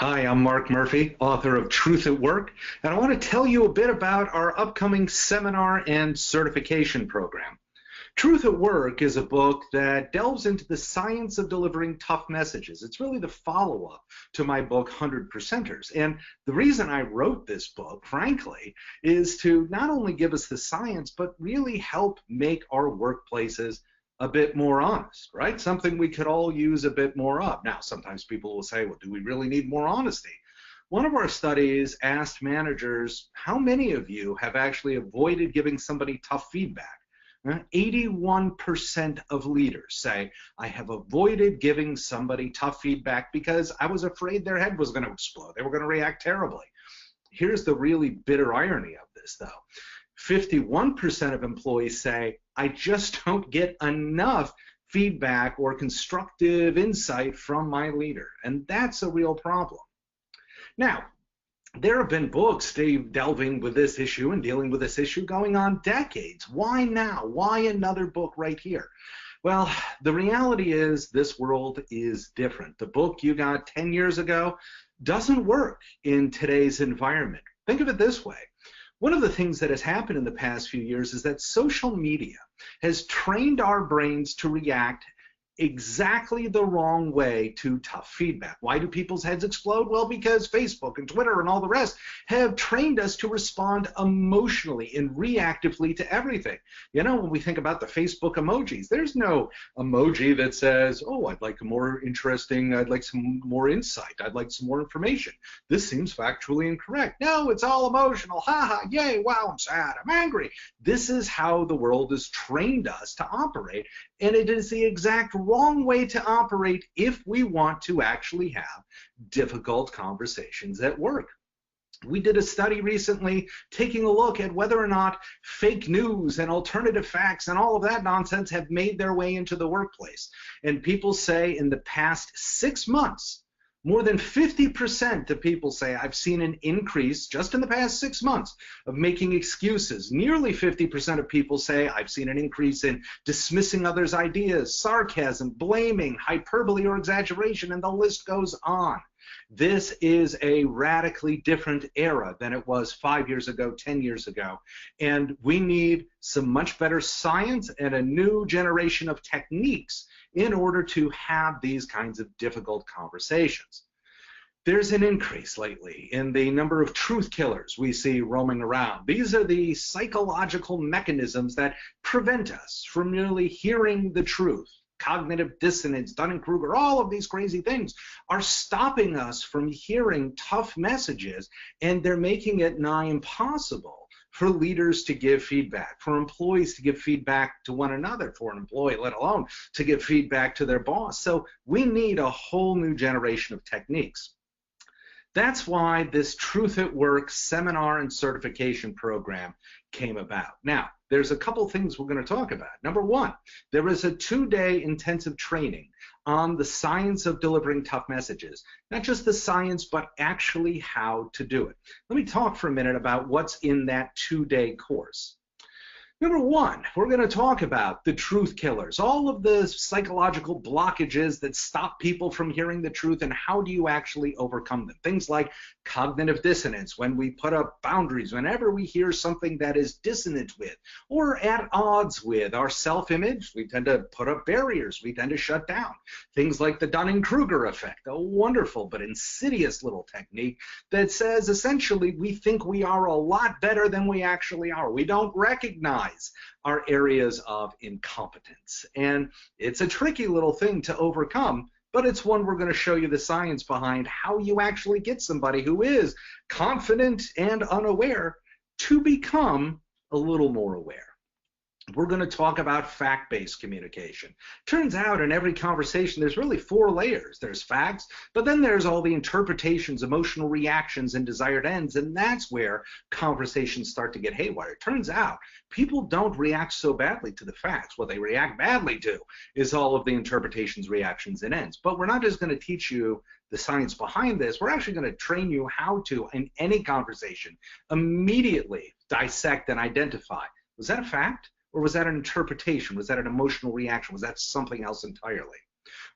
Hi, I'm Mark Murphy, author of Truth at Work, and I want to tell you a bit about our upcoming seminar and certification program. Truth at Work is a book that delves into the science of delivering tough messages. It's really the follow-up to my book, 100 Percenters. And the reason I wrote this book, frankly, is to not only give us the science, but really help make our workplaces a bit more honest, right? Something we could all use a bit more of. Now, sometimes people will say, well, do we really need more honesty? One of our studies asked managers, how many of you have actually avoided giving somebody tough feedback? 81% of leaders say, I have avoided giving somebody tough feedback because I was afraid their head was going to explode. They were going to react terribly. Here's the really bitter irony of this, though. 51% of employees say, I just don't get enough feedback or constructive insight from my leader. And that's a real problem. Now, there have been books delving with this issue and dealing with this issue going on decades. Why now? Why another book right here? Well, the reality is this world is different. The book you got 10 years ago doesn't work in today's environment. Think of it this way. One of the things that has happened in the past few years is that social media has trained our brains to react exactly the wrong way to tough feedback. Why do people's heads explode? Well, because Facebook and Twitter and all the rest have trained us to respond emotionally and reactively to everything. You know, when we think about the Facebook emojis, there's no emoji that says, oh, I'd like I'd like some more insight, I'd like some more information. This seems factually incorrect. No, it's all emotional. Ha ha, yay, wow, I'm sad, I'm angry. This is how the world has trained us to operate, and it is the exact wrong way to operate if we want to actually have difficult conversations at work. We did a study recently taking a look at whether or not fake news and alternative facts and all of that nonsense have made their way into the workplace. And people say in the past 6 months, more than 50% of people say, I've seen an increase just in the past 6 months of making excuses. Nearly 50% of people say, I've seen an increase in dismissing others' ideas, sarcasm, blaming, hyperbole or exaggeration, and the list goes on. This is a radically different era than it was 5 years ago, 10 years ago. And we need some much better science and a new generation of techniques in order to have these kinds of difficult conversations. There's an increase lately in the number of truth killers we see roaming around. These are the psychological mechanisms that prevent us from merely hearing the truth. Cognitive dissonance, Dunning-Kruger, all of these crazy things are stopping us from hearing tough messages, and they're making it nigh impossible for leaders to give feedback, for employees to give feedback to one another, for an employee, let alone to give feedback to their boss. So we need a whole new generation of techniques. That's why this Truth at Work seminar and certification program came about. Now, there's a couple things we're going to talk about. Number one, there is a 2-day intensive training on the science of delivering tough messages. Not just the science, but actually how to do it. Let me talk for a minute about what's in that 2-day course. Number one, we're going to talk about the truth killers, all of the psychological blockages that stop people from hearing the truth, and how do you actually overcome them. Things like cognitive dissonance, when we put up boundaries, whenever we hear something that is dissonant with or at odds with our self-image, we tend to put up barriers, we tend to shut down. Things like the Dunning-Kruger effect, a wonderful but insidious little technique that says essentially we think we are a lot better than we actually are. We don't recognize our areas of incompetence. And it's a tricky little thing to overcome, but it's one we're going to show you the science behind how you actually get somebody who is confident and unaware to become a little more aware. We're going to talk about fact-based communication. Turns out in every conversation there's really 4 layers. There's facts, but then there's all the interpretations, emotional reactions, and desired ends, and that's where conversations start to get haywire. Turns out people don't react so badly to the facts. What they react badly to is all of the interpretations, reactions, and ends. But we're not just going to teach you the science behind this. We're actually going to train you how to, in any conversation, immediately dissect and identify, was that a fact? Or was that an interpretation? Was that an emotional reaction? Was that something else entirely?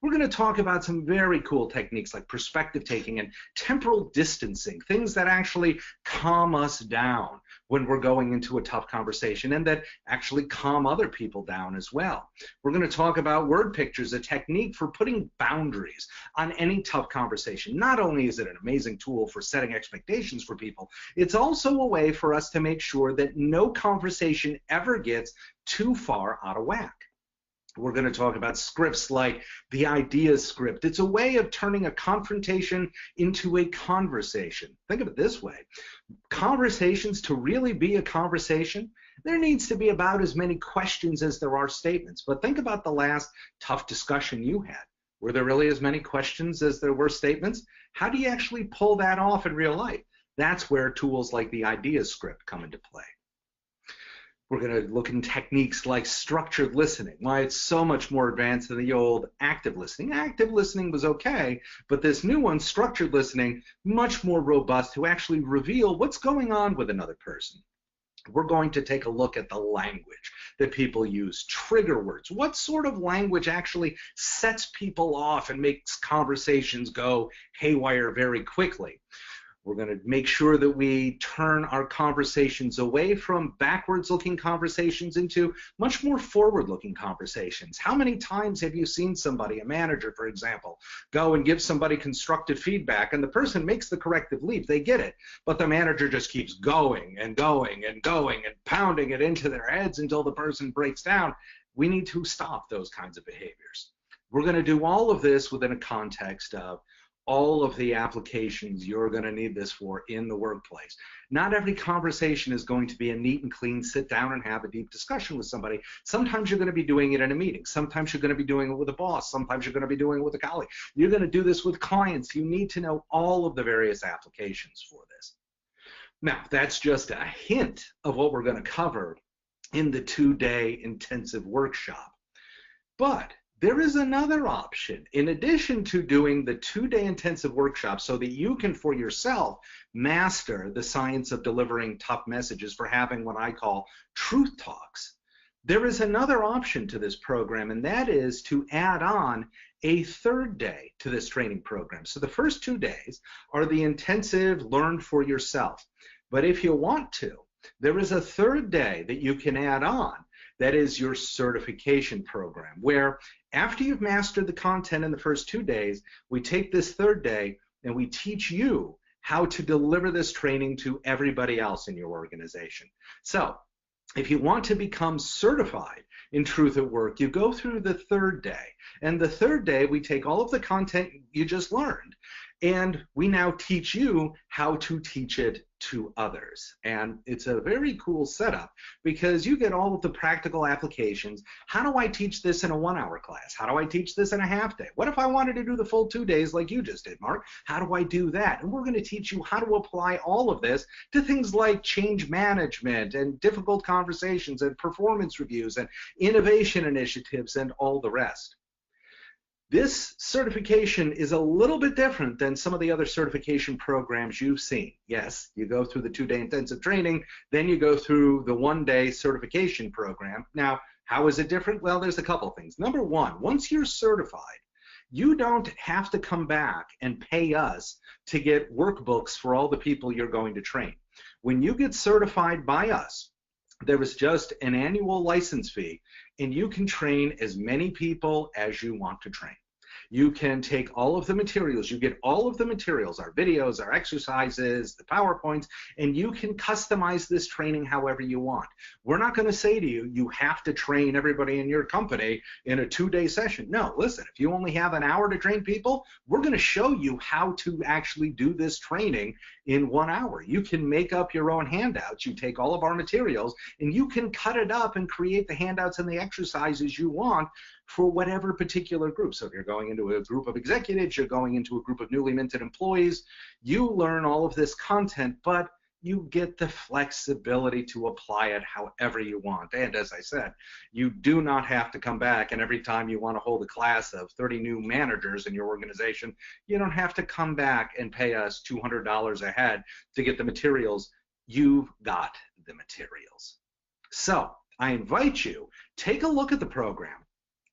We're going to talk about some very cool techniques like perspective taking and temporal distancing, things that actually calm us down when we're going into a tough conversation and that actually calm other people down as well. We're going to talk about word pictures, a technique for putting boundaries on any tough conversation. Not only is it an amazing tool for setting expectations for people, it's also a way for us to make sure that no conversation ever gets too far out of whack. We're going to talk about scripts like the idea script. It's a way of turning a confrontation into a conversation. Think of it this way. Conversations, to really be a conversation, there needs to be about as many questions as there are statements. But think about the last tough discussion you had. Were there really as many questions as there were statements? How do you actually pull that off in real life? That's where tools like the idea script come into play. We're going to look in techniques like structured listening, why it's so much more advanced than the old active listening. Active listening was okay, but this new one, structured listening, much more robust to actually reveal what's going on with another person. We're going to take a look at the language that people use, trigger words. What sort of language actually sets people off and makes conversations go haywire very quickly? We're going to make sure that we turn our conversations away from backwards-looking conversations into much more forward-looking conversations. How many times have you seen somebody, a manager, for example, go and give somebody constructive feedback, and the person makes the corrective leap, they get it, but the manager just keeps going and going and going and pounding it into their heads until the person breaks down? We need to stop those kinds of behaviors. We're going to do all of this within a context of all of the applications you're going to need this for in the workplace. Not every conversation is going to be a neat and clean sit down and have a deep discussion with somebody. Sometimes you're going to be doing it in a meeting. Sometimes you're going to be doing it with a boss. Sometimes you're going to be doing it with a colleague. You're going to do this with clients. You need to know all of the various applications for this. Now, that's just a hint of what we're going to cover in the 2-day intensive workshop. But there is another option. In addition to doing the 2-day intensive workshop so that you can, for yourself, master the science of delivering tough messages for having what I call truth talks, there is another option to this program, and that is to add on a 3rd day to this training program. So the first 2 days are the intensive learn for yourself. But if you want to, there is a 3rd day that you can add on. That is your certification program, where after you've mastered the content in the first 2 days, we take this 3rd day and we teach you how to deliver this training to everybody else in your organization. So if you want to become certified in Truth at Work, you go through the 3rd day. And the 3rd day, we take all of the content you just learned, and we now teach you how to teach it to others. And it's a very cool setup because you get all of the practical applications. How do I teach this in a 1-hour class? How do I teach this in a half day? What if I wanted to do the full 2 days like you just did, Mark? How do I do that? And we're going to teach you how to apply all of this to things like change management and difficult conversations and performance reviews and innovation initiatives and all the rest. This certification is a little bit different than some of the other certification programs you've seen. Yes, you go through the 2-day intensive training, then you go through the 1-day certification program. Now, how is it different? Well, there's a couple things. Number one, once you're certified, you don't have to come back and pay us to get workbooks for all the people you're going to train. When you get certified by us, there is just an annual license fee, and you can train as many people as you want to train. You can take all of the materials, you get all of the materials, our videos, our exercises, the PowerPoints, and you can customize this training however you want. We're not going to say to you, you have to train everybody in your company in a 2-day session. No, listen, if you only have an hour to train people, we're going to show you how to actually do this training in 1 hour. You can make up your own handouts. You take all of our materials, and you can cut it up and create the handouts and the exercises you want for whatever particular group. So if you're going into a group of executives, you're going into a group of newly minted employees, you learn all of this content, but you get the flexibility to apply it however you want. And as I said, you do not have to come back, and every time you want to hold a class of 30 new managers in your organization, you don't have to come back and pay us $200 a head to get the materials. You've got the materials. So I invite you, take a look at the program.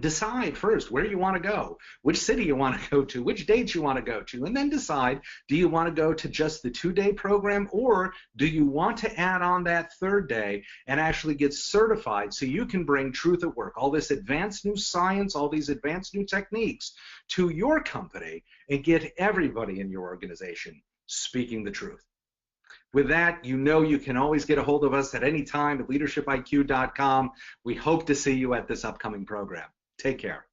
Decide first where you want to go, which city you want to go to, which dates you want to go to, and then decide, do you want to go to just the 2-day program, or do you want to add on that 3rd day and actually get certified so you can bring truth at work, all this advanced new science, all these advanced new techniques to your company and get everybody in your organization speaking the truth. With that, you know you can always get a hold of us at any time at leadershipiq.com. We hope to see you at this upcoming program. Take care.